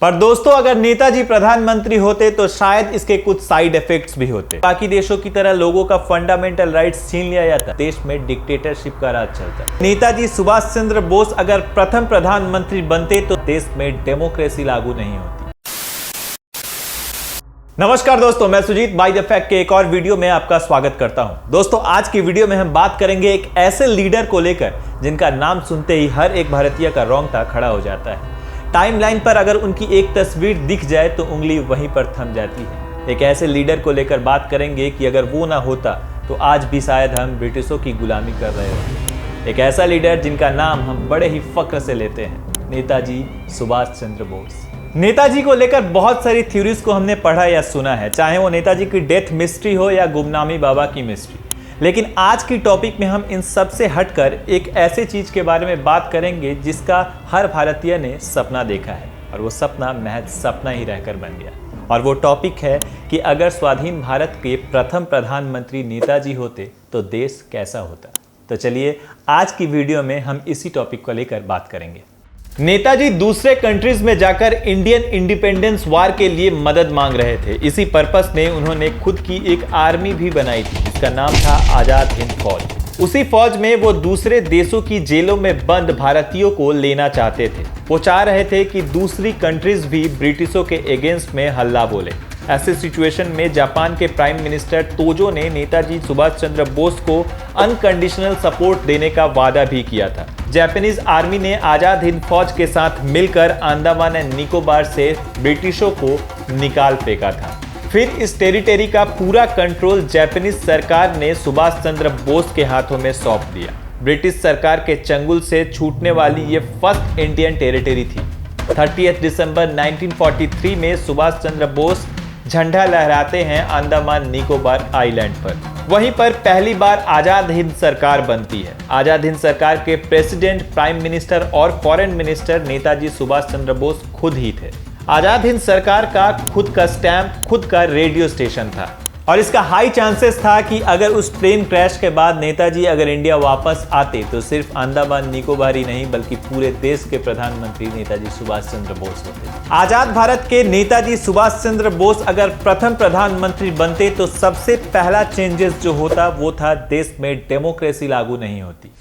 पर दोस्तों, अगर नेताजी प्रधानमंत्री होते तो शायद इसके कुछ साइड इफेक्ट्स भी होते। बाकी देशों की तरह लोगों का फंडामेंटल राइट्स छीन लिया जाता, देश में डिक्टेटरशिप का राज चलता। नेताजी सुभाष चंद्र बोस अगर प्रथम प्रधानमंत्री बनते तो देश में डेमोक्रेसी लागू नहीं होती। नमस्कार दोस्तों, मैं सुजीत बाय द फैक्ट के एक और वीडियो में आपका स्वागत करता हूं। दोस्तों, आज की वीडियो में हम बात करेंगे एक ऐसे लीडर को लेकर जिनका नाम सुनते ही हर एक भारतीय का रोंगटा खड़ा हो जाता है। टाइमलाइन पर अगर उनकी एक तस्वीर दिख जाए तो उंगली वहीं पर थम जाती है। एक ऐसे लीडर को लेकर बात करेंगे कि अगर वो ना होता तो आज भी शायद हम ब्रिटिशों की गुलामी कर रहे होते। एक ऐसा लीडर जिनका नाम हम बड़े ही फक्र से लेते हैं, नेताजी सुभाष चंद्र बोस। नेताजी को लेकर बहुत सारी थ्योरीज को हमने पढ़ा या सुना है, चाहे वो नेताजी की डेथ मिस्ट्री हो या गुमनामी बाबा की मिस्ट्री। लेकिन आज की टॉपिक में हम इन सब से हटकर एक ऐसे चीज के बारे में बात करेंगे जिसका हर भारतीय ने सपना देखा है, और वो सपना महज सपना ही रहकर बन गया। और वो टॉपिक है कि अगर स्वाधीन भारत के प्रथम प्रधानमंत्री नेताजी होते तो देश कैसा होता। तो चलिए आज की वीडियो में हम इसी टॉपिक को लेकर बात करेंगे। नेताजी दूसरे कंट्रीज में जाकर इंडियन इंडिपेंडेंस वार के लिए मदद मांग रहे थे। इसी पर्पस में उन्होंने खुद की एक आर्मी भी बनाई थी जिसका नाम था आजाद हिंद फौज। उसी फौज में वो दूसरे देशों की जेलों में बंद भारतीयों को लेना चाहते थे। वो चाह रहे थे कि दूसरी कंट्रीज भी ब्रिटिशों के अगेंस्ट में हल्ला बोले। ऐसे सिचुएशन में जापान के प्राइम मिनिस्टर तोजो ने नेताजी सुभाष चंद्र बोस को अनकंडीशनल सपोर्ट देने का वादा भी किया था। जापानीज आर्मी ने आजाद हिंद फौज के साथ मिलकर अंडमान एंड निकोबार से ब्रिटिशों को निकाल फेंका था। फिर इस टेरिटरी का पूरा कंट्रोल जापानीज सरकार ने सुभाष चंद्र बोस के हाथों में सौंप दिया। ब्रिटिश सरकार के चंगुल से छूटने वाली ये फर्स्ट इंडियन टेरिटरी थी। 30 दिसंबर 1943 में सुभाष चंद्र बोस झंडा लहराते हैं अंडमान निकोबार आइलैंड पर। वहीं पर पहली बार आजाद हिंद सरकार बनती है। आजाद हिंद सरकार के प्रेसिडेंट, प्राइम मिनिस्टर और फॉरेन मिनिस्टर नेताजी सुभाष चंद्र बोस खुद ही थे। आजाद हिंद सरकार का खुद का स्टैंप, खुद का रेडियो स्टेशन था, और इसका हाई चांसेस था कि अगर उस प्लेन क्रैश के बाद नेताजी अगर इंडिया वापस आते तो सिर्फ अंडमान निकोबार ही नहीं बल्कि पूरे देश के प्रधानमंत्री नेताजी सुभाष चंद्र बोस होते। आजाद भारत के नेताजी सुभाष चंद्र बोस अगर प्रथम प्रधानमंत्री बनते तो सबसे पहला चेंजेस जो होता वो था देश में डेमोक्रेसी लागू नहीं होती।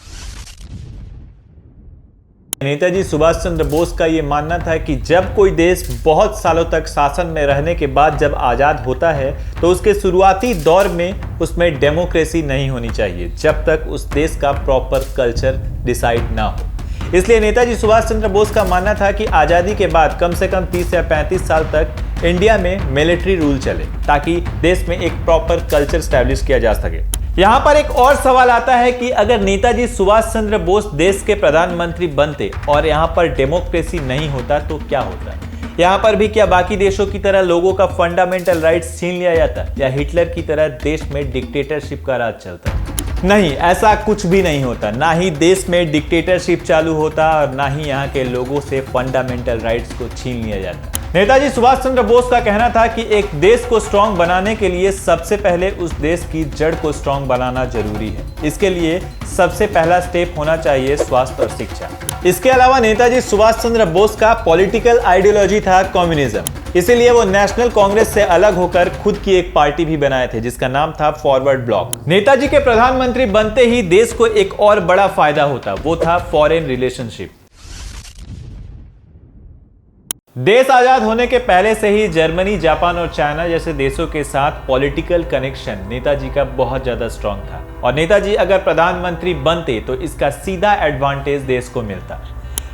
नेताजी सुभाष चंद्र बोस का यह मानना था कि जब कोई देश बहुत सालों तक शासन में रहने के बाद जब आज़ाद होता है तो उसके शुरुआती दौर में उसमें डेमोक्रेसी नहीं होनी चाहिए जब तक उस देश का प्रॉपर कल्चर डिसाइड ना हो। इसलिए नेताजी सुभाष चंद्र बोस का मानना था कि आज़ादी के बाद कम से कम 30 या 35 साल तक इंडिया में मिलिट्री रूल चले ताकि देश में एक प्रॉपर कल्चर स्टैब्लिश किया जा सके। यहाँ पर एक और सवाल आता है कि अगर नेताजी सुभाष चंद्र बोस देश के प्रधानमंत्री बनते और यहाँ पर डेमोक्रेसी नहीं होता तो क्या होता। यहाँ पर भी क्या बाकी देशों की तरह लोगों का फंडामेंटल राइट्स छीन लिया जाता या हिटलर की तरह देश में डिक्टेटरशिप का राज चलता। नहीं, ऐसा कुछ भी नहीं होता। ना ही देश में डिक्टेटरशिप चालू होता और ना ही यहाँ के लोगों से फंडामेंटल राइट्स को छीन लिया जाता। नेताजी सुभाष चंद्र बोस का कहना था कि एक देश को स्ट्रांग बनाने के लिए सबसे पहले उस देश की जड़ को स्ट्रांग बनाना जरूरी है। इसके लिए सबसे पहला स्टेप होना चाहिए स्वास्थ्य और शिक्षा। इसके अलावा नेताजी सुभाष चंद्र बोस का पॉलिटिकल आइडियोलॉजी था कम्युनिज्म। इसीलिए वो नेशनल कांग्रेस से अलग होकर खुद की एक पार्टी भी बनाए थे जिसका नाम था फॉरवर्ड ब्लॉक। नेताजी के प्रधानमंत्री बनते ही देश को एक और बड़ा फायदा होता, वो था फॉरेन रिलेशनशिप। देश आजाद होने के पहले से ही जर्मनी, जापान और चाइना जैसे देशों के साथ पॉलिटिकल कनेक्शन नेताजी का बहुत ज्यादा स्ट्रांग था, और नेताजी अगर प्रधानमंत्री बनते तो इसका सीधा एडवांटेज देश को मिलता।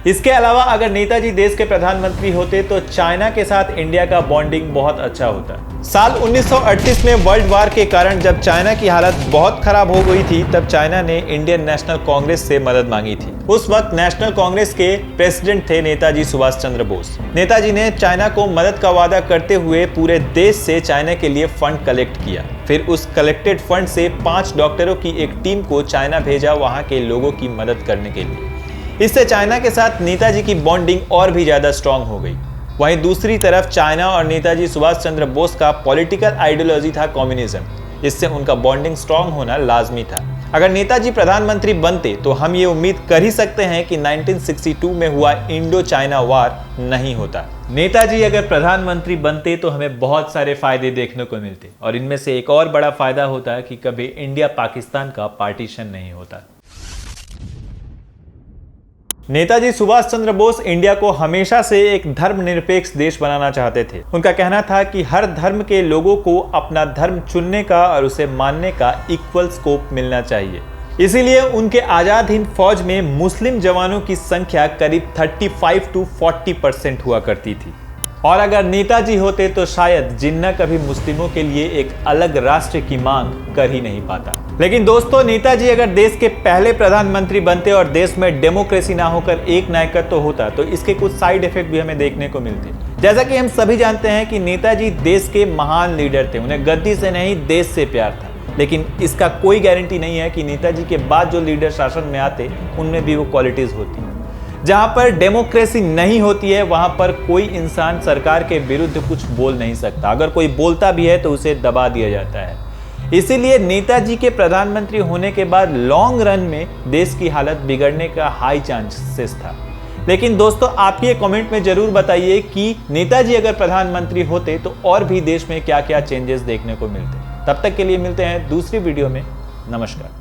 इसके अलावा अगर नेताजी देश के प्रधानमंत्री होते तो चाइना के साथ इंडिया का बॉन्डिंग बहुत अच्छा होता। साल 1938 में वर्ल्ड वार के कारण जब चाइना की हालत बहुत खराब हो गई थी तब चाइना ने इंडियन नेशनल कांग्रेस से मदद मांगी थी। उस वक्त नेशनल कांग्रेस के प्रेसिडेंट थे नेताजी सुभाष चंद्र बोस। नेताजी ने चाइना को मदद का वादा करते हुए पूरे देश से चाइना के लिए फंड कलेक्ट किया। फिर उस कलेक्टेड फंड से 5 डॉक्टरों की एक टीम को चाइना भेजा वहां के लोगों की मदद करने के लिए। इससे चाइना के साथ नेताजी की बॉन्डिंग और भी ज्यादा स्ट्रांग हो गई। वहीं दूसरी तरफ चाइना और नेताजी सुभाष चंद्र बोस का पॉलिटिकल आइडियोलॉजी था कम्युनिज्म। इससे उनका बॉन्डिंग स्ट्रांग होना लाजमी था। अगर नेताजी प्रधानमंत्री बनते तो हम ये उम्मीद कर ही सकते हैं कि 1962 में हुआ इंडो चाइना वार नहीं होता। नेताजी अगर प्रधानमंत्री बनते तो हमें बहुत सारे फायदे देखने को मिलते और इनमें से एक और बड़ा फायदा होता कि कभी इंडिया पाकिस्तान का पार्टीशन नहीं होता। नेताजी सुभाष चंद्र बोस इंडिया को हमेशा से एक धर्मनिरपेक्ष देश बनाना चाहते थे। उनका कहना था कि हर धर्म के लोगों को अपना धर्म चुनने का और उसे मानने का इक्वल स्कोप मिलना चाहिए। इसीलिए उनके आजाद हिंद फौज में मुस्लिम जवानों की संख्या करीब 35 to 40% हुआ करती थी। और अगर नेताजी होते तो शायद जिन्ना कभी मुस्लिमों के लिए एक अलग राष्ट्र की मांग कर ही नहीं पाता। लेकिन दोस्तों, नेताजी अगर देश के पहले प्रधानमंत्री बनते और देश में डेमोक्रेसी ना होकर एक नायकत्व होता तो इसके कुछ साइड इफेक्ट भी हमें देखने को मिलते। जैसा कि हम सभी जानते हैं कि नेताजी देश के महान लीडर थे, उन्हें गद्दी से नहीं देश से प्यार था। लेकिन इसका कोई गारंटी नहीं है कि नेताजी के बाद जो लीडर शासन में आते उनमें भी वो क्वालिटीज होती। जहां पर डेमोक्रेसी नहीं होती है वहां पर कोई इंसान सरकार के विरुद्ध कुछ बोल नहीं सकता। अगर कोई बोलता भी है तो उसे दबा दिया जाता है। इसीलिए नेताजी के प्रधानमंत्री होने के बाद लॉन्ग रन में देश की हालत बिगड़ने का हाई चांसेस था। लेकिन दोस्तों, आप ये कमेंट में जरूर बताइए कि नेताजी अगर प्रधानमंत्री होते तो और भी देश में क्या क्या चेंजेस देखने को मिलते। तब तक के लिए मिलते हैं दूसरी वीडियो में। नमस्कार।